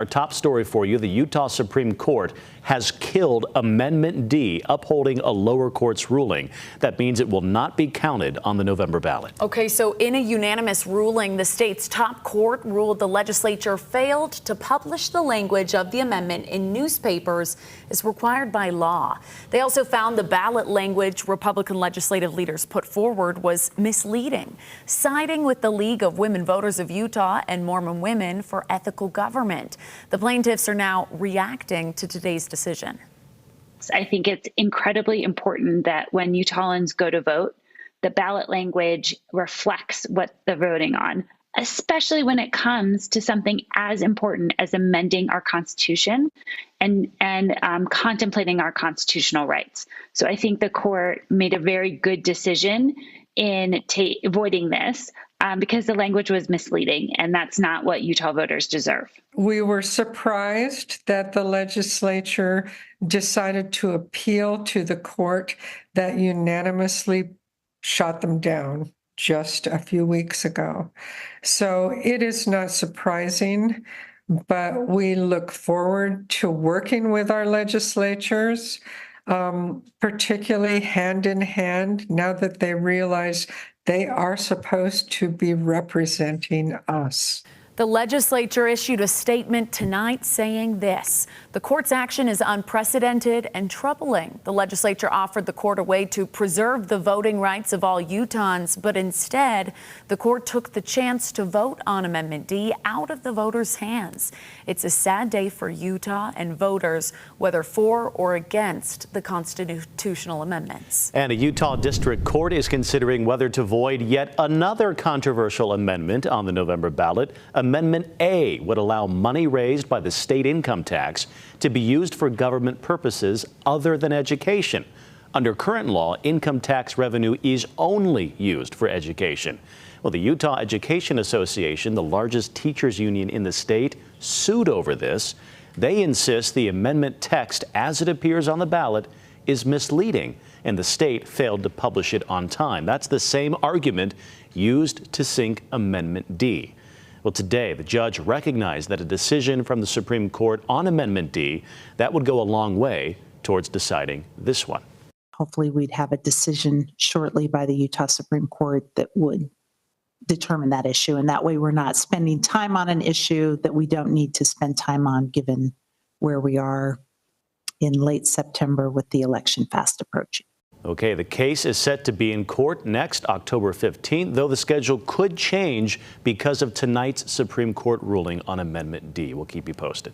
our top story for you. The Utah Supreme Court has killed Amendment D, upholding a lower court's ruling. That means it will not be counted on the November ballot. Okay, so in a unanimous ruling, the state's top court ruled the legislature failed to publish the language of the amendment in newspapers as required by law. They also found the ballot language Republican legislative leaders put forward was misleading, siding with the League of Women Voters of Utah and Mormon Women for Ethical Government. The plaintiffs are now reacting to today's decision. I think it's incredibly important that when Utahns go to vote, the ballot language reflects what they're voting on, especially when it comes to something as important as amending our Constitution and contemplating our constitutional rights. So I think the court made a very good decision in avoiding this because the language was misleading, and that's not what Utah voters deserve. We were surprised that the legislature decided to appeal to the court that unanimously shot them down just a few weeks ago. So it is not surprising, but we look forward to working with our legislatures, particularly hand in hand, now that they realize they are supposed to be representing us. The legislature issued a statement tonight saying this: the court's action is unprecedented and troubling. The legislature offered the court a way to preserve the voting rights of all Utahns, but instead, the court took the chance to vote on Amendment D out of the voters' hands. It's a sad day for Utah and voters, whether for or against the constitutional amendments. And a Utah district court is considering whether to void yet another controversial amendment on the November ballot. Amendment A would allow money raised by the state income tax to be used for government purposes other than education. Under current law, income tax revenue is only used for education. Well, the Utah Education Association, the largest teachers union in the state, sued over this. They insist the amendment text as it appears on the ballot is misleading, and the state failed to publish it on time. That's the same argument used to sink Amendment D. Well, today, the judge recognized that a decision from the Supreme Court on Amendment D, that would go a long way towards deciding this one. Hopefully we'd have a decision shortly by the Utah Supreme Court that would determine that issue. And that way we're not spending time on an issue that we don't need to spend time on, given where we are in late September with the election fast approaching. Okay, the case is set to be in court next October 15th, though the schedule could change because of tonight's Supreme Court ruling on Amendment D. We'll keep you posted.